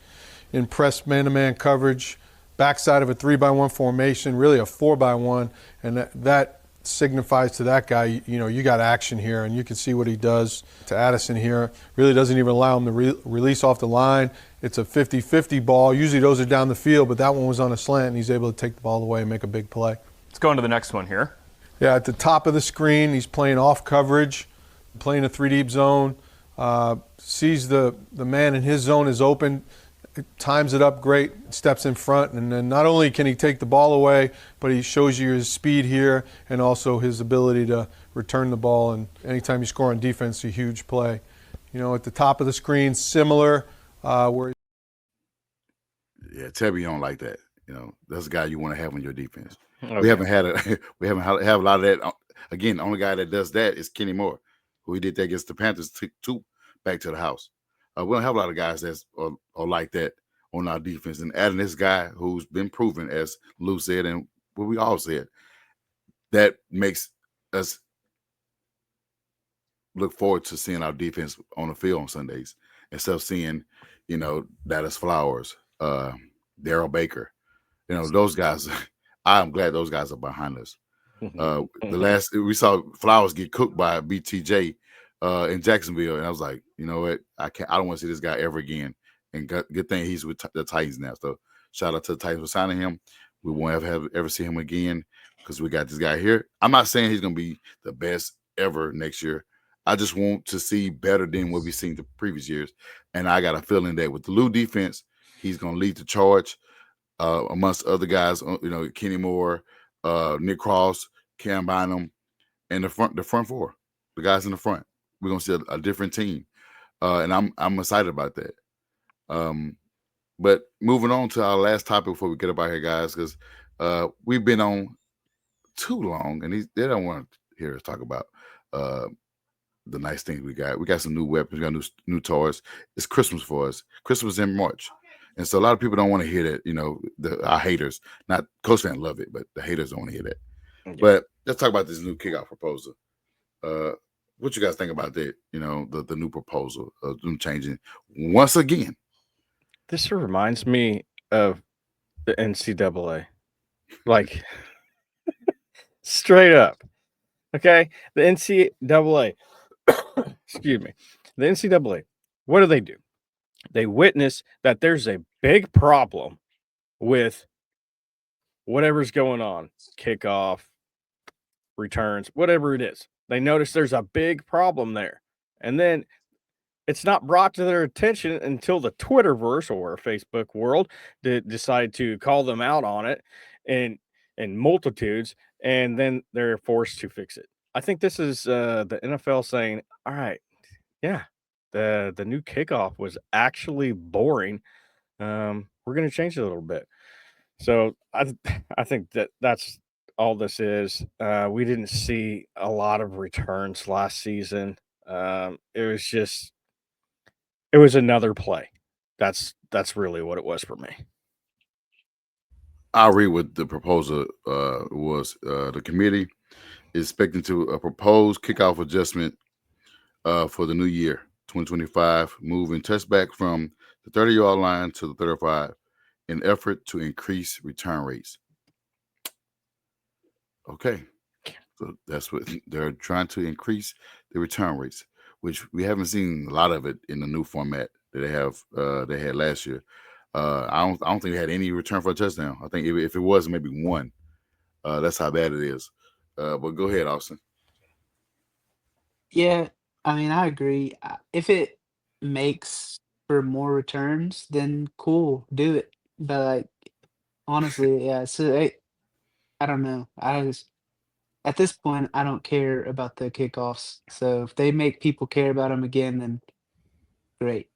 in press man-to-man coverage, backside of a 3-by-1 formation, really a 4-by-1, and that signifies to that guy, you got action here, and you can see what he does to Addison here. Really doesn't even allow him to release off the line. It's a 50-50 ball. Usually those are down the field, but that one was on a slant, and he's able to take the ball away and make a big play. Let's go on to the next one here. Yeah, at the top of the screen, he's playing off coverage, playing a 3-deep zone, sees the man in his zone is open, times it up great, steps in front, and then not only can he take the ball away, but he shows you his speed here and also his ability to return the ball. And anytime you score on defense, a huge play. At the top of the screen, similar where. Yeah, Tebby don't like that. That's a guy you want to have on your defense. Okay. We haven't had a lot of that. Again, the only guy that does that is Kenny Moore, who he did that against the Panthers, took 2 back to the house. We don't have a lot of guys that are like that on our defense. And adding this guy who's been proven, as Lou said, and what we all said, that makes us look forward to seeing our defense on the field on Sundays instead of seeing, Dallas Flowers, Daryl Baker. Those guys, I'm glad those guys are behind us. We saw Flowers get cooked by BTJ in Jacksonville, and I was like, you know what? I don't want to see this guy ever again. And good thing he's with the Titans now. So shout out to the Titans for signing him. We won't ever see him again because we got this guy here. I'm not saying he's going to be the best ever next year. I just want to see better than what we've seen the previous years. And I got a feeling that with the Lou defense, he's going to lead the charge amongst other guys, Kenny Moore, Nick Cross, Cam Bynum, and the front four, the guys in the front. We're going to see a different team. And I'm excited about that. But moving on to our last topic before we get up out here, guys, because we've been on too long, and they don't want to hear us talk about the nice things we got. We got some new weapons, we got new toys. It's Christmas for us. Christmas in March. And so a lot of people don't want to hear that, our haters. Not Coach fans love it, but the haters don't want to hear that. Yeah. But let's talk about this new kickoff proposal. What you guys think about that? The new proposal of them changing once again. This reminds me of the NCAA. Like, straight up. Okay? The NCAA. Excuse me. The NCAA. What do? They witness that there's a big problem with whatever's going on. Kickoff, returns, whatever it is. They notice there's a big problem there. And then it's not brought to their attention until the Twitterverse or Facebook world decide to call them out on it in multitudes, and then they're forced to fix it. I think this is the NFL saying, all right, yeah, the new kickoff was actually boring. We're going to change it a little bit. So I think that's all this is. We didn't see a lot of returns last season. It was another play. That's really what it was for me. I agree with the proposal. Was the committee is expecting to propose kickoff adjustment for the new year 2025, moving touchback from the 30-yard line to the 35 in effort to increase return rates. Okay, so that's what they're trying to increase the return rates. which we haven't seen a lot of it in the new format that they had last year. I don't think they had any return for a touchdown. I think if it was maybe one, that's how bad it is. But go ahead, Austin. Yeah, I mean, I agree. If it makes for more returns, then cool, do it. But like, honestly, yeah. So I don't know. I just at this point, I don't care about the kickoffs. So if they make people care about them again, then great.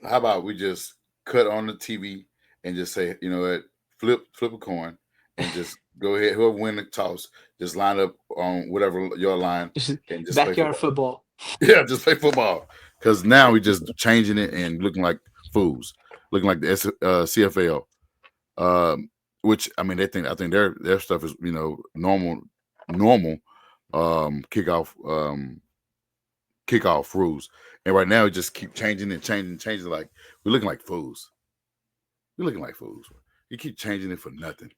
How about we just cut on the TV and just say, you know what, flip a coin and just go ahead. Whoever win the toss, just line up on whatever your line Just and just play backyard football. football. Yeah, just play football. Because now we just changing it and looking like fools, looking like the CFL. Which I mean, I think their stuff is normal kickoff rules. And right now, we just keep changing and changing. Like we're looking like fools. We're looking like fools. You keep changing it for nothing.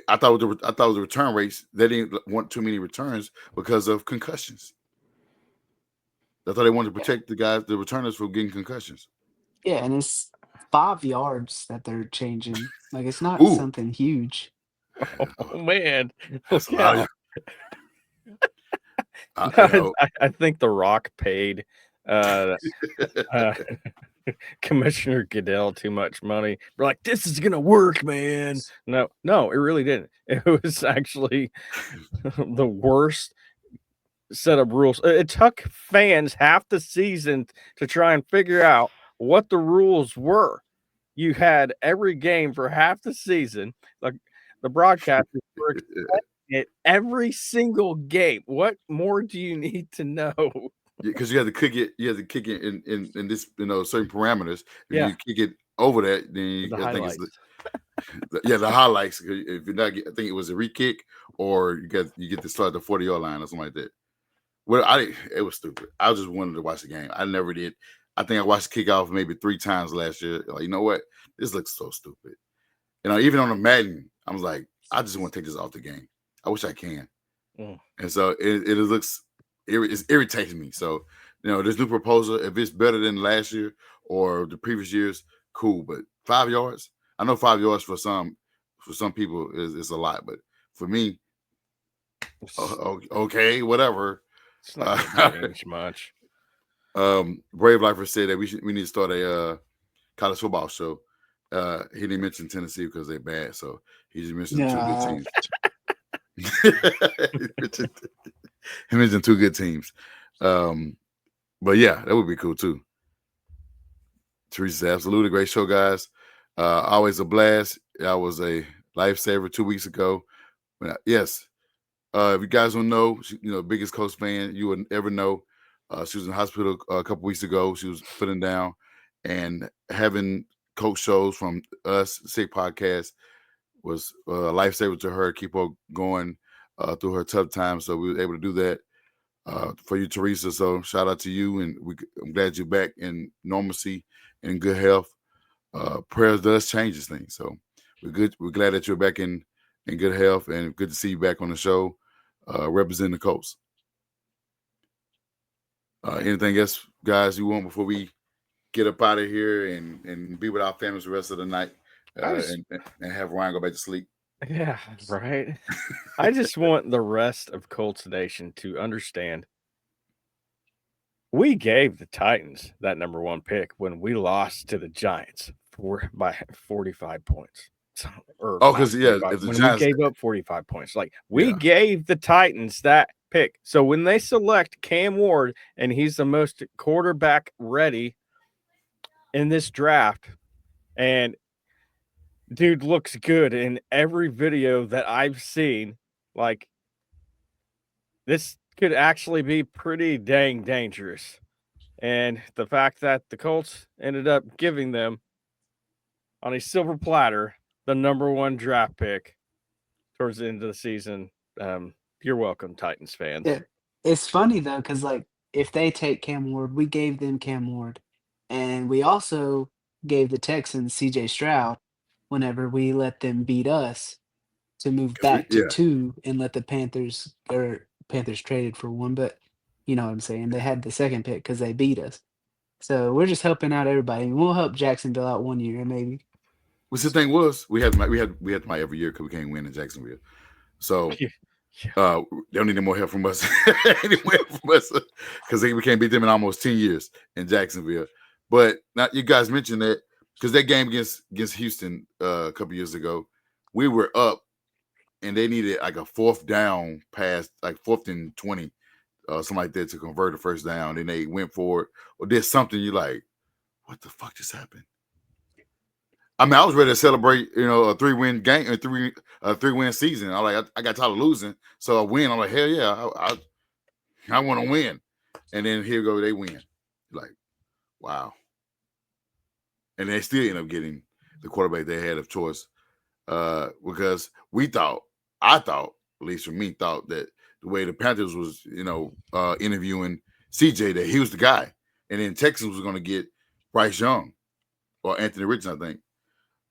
I thought with the return rates, they didn't want too many returns because of concussions. I thought they wanted to protect the returners from getting concussions. Yeah, and it's 5 yards that they're changing. Like it's not Ooh. something huge. Oh man, That's look a lot out. of- I think The Rock paid Commissioner Goodell too much money. We're like, this is gonna work, man. No, it really didn't. It was actually the worst set of rules. It took fans half the season to try and figure out what the rules were. You had every game for half the season. Like the broadcasters were explaining it every single game. What more do you need to know? Because you have to kick it. You have to kick it in this certain parameters. If Yeah. you kick it over that, then The I think highlights. it's the highlights. If you're not, I think it was a re-kick or you get to start the 40-yard line or something like that. Well, it was stupid. I just wanted to watch the game. I never did. I think I watched the kickoff maybe 3 times last year. Like, you know what? This looks so stupid. Even on the Madden, I was like, I just want to take this off the game. I wish I can. Mm. And so it looks, it's irritating me. So, this new proposal, if it's better than last year or the previous years, cool. But 5 yards, I know 5 yards for some people is a lot, but for me, okay, whatever. It's not gonna change much. Brave Lifer said that we need to start a college football show. He didn't mention Tennessee because they're bad, so he just mentioned 2 good teams. He mentioned 2 good teams. But yeah, that would be cool too. Teresa said, absolutely great show, guys. Always a blast. I was a lifesaver 2 weeks ago. Yes. If you guys don't know, biggest Colts fan you would ever know. She was in the hospital a couple weeks ago. She was feeling down, and having coach shows from us, Sick Podcast, was a lifesaver to her. Keep her going through her tough times. So we were able to do that for you, Teresa. So shout out to you, and I'm glad you're back in normalcy and good health. Prayers does changes things. So we're good. We're glad that you're back in good health, and good to see you back on the show representing the Colts. Anything else, guys, you want before we get up out of here and be with our families the rest of the night and have Ryan go back to sleep? Yeah, right. I just want the rest of Colts Nation to understand we gave the Titans that number 1 pick when we lost to the Giants by 45 points. Because if the when Giants we gave up 45 points, like we gave the Titans that pick. So when they select Cam Ward and he's the most quarterback ready in this draft, and dude looks good in every video that I've seen, like this could actually be pretty dang dangerous. And the fact that the Colts ended up giving them on a silver platter the number 1 draft pick towards the end of the season. You're welcome, Titans fans. Yeah. It's funny though, because like if they take Cam Ward, we gave them Cam Ward, and we also gave the Texans CJ Stroud whenever we let them beat us to move back to 2 and let the Panthers or Panthers traded for one, but you know what I'm saying. They had the second pick because they beat us. So we're just helping out everybody. We'll help Jacksonville out one year, maybe. Which the thing was, we had my every year because we can't win in Jacksonville. So Yeah. they don't need any more help from us. Because we can't beat them in almost 10 years in Jacksonville. But now you guys mentioned that because that game against Houston a couple years ago, we were up and they needed like a fourth down pass, like 4th and 20, something like that to convert a first down. And they went for it or did something. You're like, what the fuck just happened? I mean, I was ready to celebrate, a 3-win game, a 3-win season. I like, I got tired of losing, so I win. I'm like, hell yeah, I want to win. And then here go, they win. Like, wow. And they still end up getting the quarterback they had of choice, because I thought, at least for me, thought that the way the Panthers was, interviewing CJ, that he was the guy, and then Texans was going to get Bryce Young or Anthony Richardson, I think.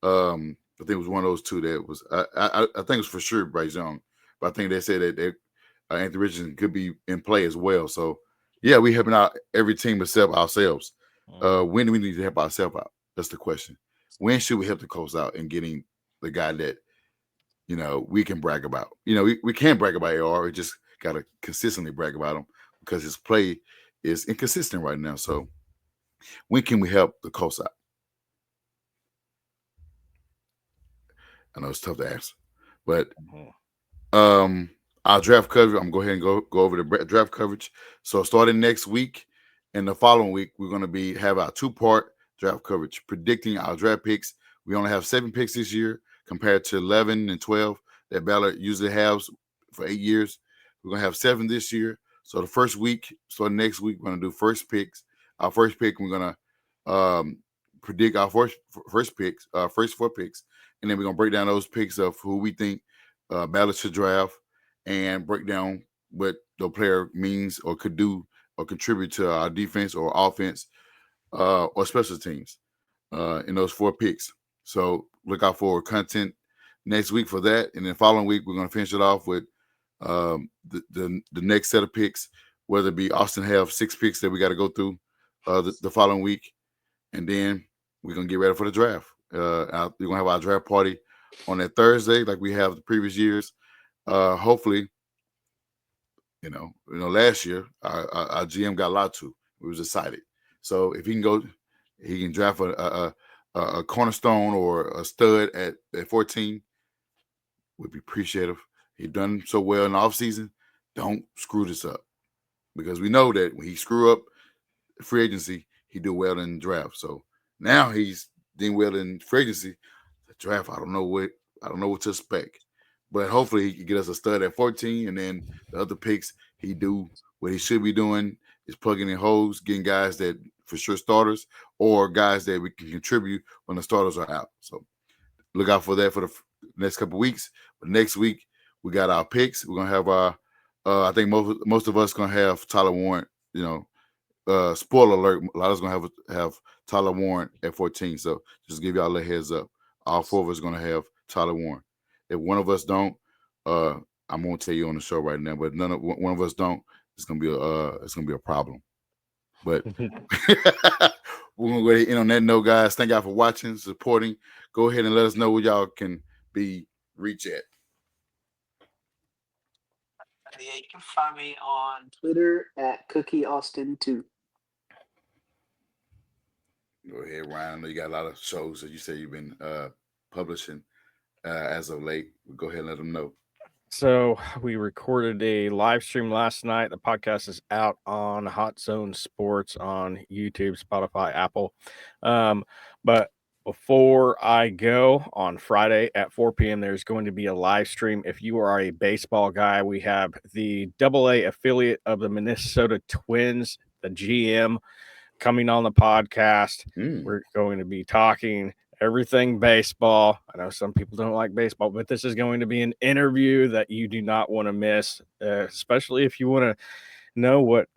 I think it was one of those two that was. I think it was for sure Bryce Young, but I think they said that Anthony Richardson could be in play as well. So yeah, we helping out every team except ourselves. When do we need to help ourselves out? That's the question. When should we help the Colts out in getting the guy that we can brag about? We can't brag about AR. We just got to consistently brag about him because his play is inconsistent right now. So when can we help the Colts out? I know it's tough to answer, but our draft coverage, I'm going to go ahead and go over the draft coverage. So starting next week and the following week, we're going to have our 2-part draft coverage predicting our draft picks. We only have 7 picks this year compared to 11 and 12 that Ballard usually has for 8 years. We're going to have 7 this year. So the first week, starting next week, we're going to do first picks. Our first pick, we're going to predict our first picks, first 4 picks. And then we're going to break down those picks of who we think Ballard should draft and break down what the player means or could do or contribute to our defense or offense or special teams in those 4 picks. So look out for content next week for that. And then following week, we're going to finish it off with the next set of picks, whether it be Austin have 6 picks that we got to go through the following week. And then we're going to get ready for the draft. We're going to have our draft party on that Thursday like we have the previous years. Hopefully, last year our GM got Latu. We was excited. So if he can go, he can draft a cornerstone or a stud at 14. We'd be appreciative. He done so well in the offseason. Don't screw this up, because we know that when he screw up free agency, he do well in the draft. So now he's doing well in free agency. The draft, I don't know what to expect. But hopefully he can get us a stud at 14, and then the other picks, he do what he should be doing is plugging in holes, getting guys that for sure starters or guys that we can contribute when the starters are out. So look out for that for the next couple of weeks. But next week we got our picks. We're gonna have our I think most of us gonna have Tyler Warren. Spoiler alert, a lot of us gonna have Tyler Warren at 14. So just give y'all a heads up. All 4 of us gonna have Tyler Warren. If one of us don't, I'm gonna tell you on the show right now. But one of us don't, it's gonna be a problem. But we're gonna go ahead and end on that note, guys. Thank y'all for watching, supporting. Go ahead and let us know where y'all can be reached at. Yeah, you can find me on Twitter at CookieAustin2. Go ahead, Ryan. I know you got a lot of shows that you say you've been publishing as of late. Go ahead and let them know. So we recorded a live stream last night. The podcast is out on Hot Zone Sports on YouTube, Spotify, Apple. But before I go, on Friday at 4 p.m., there's going to be a live stream. If you are a baseball guy, we have the AA affiliate of the Minnesota Twins, the GM, coming on the podcast. We're going to be talking everything baseball. I know some people don't like baseball, but this is going to be an interview that you do not want to miss, especially if you want to know what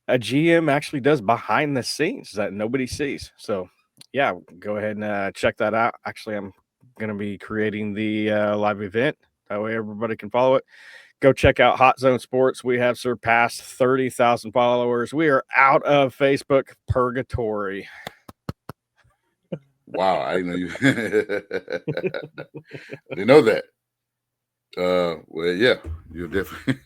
a GM actually does behind the scenes that nobody sees. So yeah, go ahead and check that out. Actually, I'm going to be creating the live event. That way everybody can follow it. Go check out Hot Zone Sports. We have surpassed 30,000 followers. We are out of Facebook purgatory. Wow, I didn't know you. Didn't know that. Well, yeah, you're definitely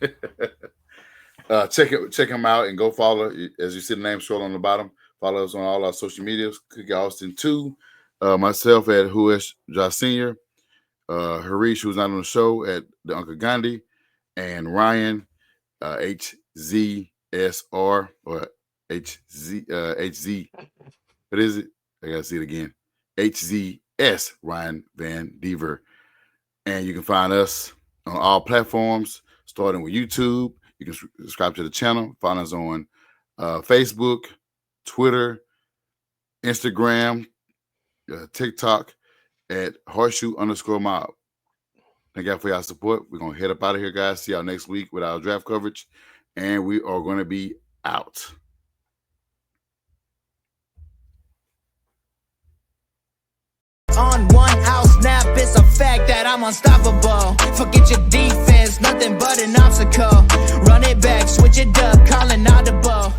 check him out and go follow. As you see the name scroll on the bottom, follow us on all our social medias. Cookie Austin 2, myself at Whoish Ja Senior, Harish, who's not on the show, at the Uncle Gandhi, and Ryan HZSR or HZ. What is it? I gotta see it again. HZS Ryan Van Dever. And you can find us on all platforms, starting with YouTube. You can subscribe to the channel. Find us on Facebook, Twitter, Instagram, TikTok at Horseshoe_Mob. Thank y'all for y'all support. We're going to head up out of here, guys. See y'all next week with our draft coverage. And we are going to be out. On 1 out snap, it's a fact that I'm unstoppable. Forget your defense, nothing but an obstacle. Run it back, switch it up, calling audible.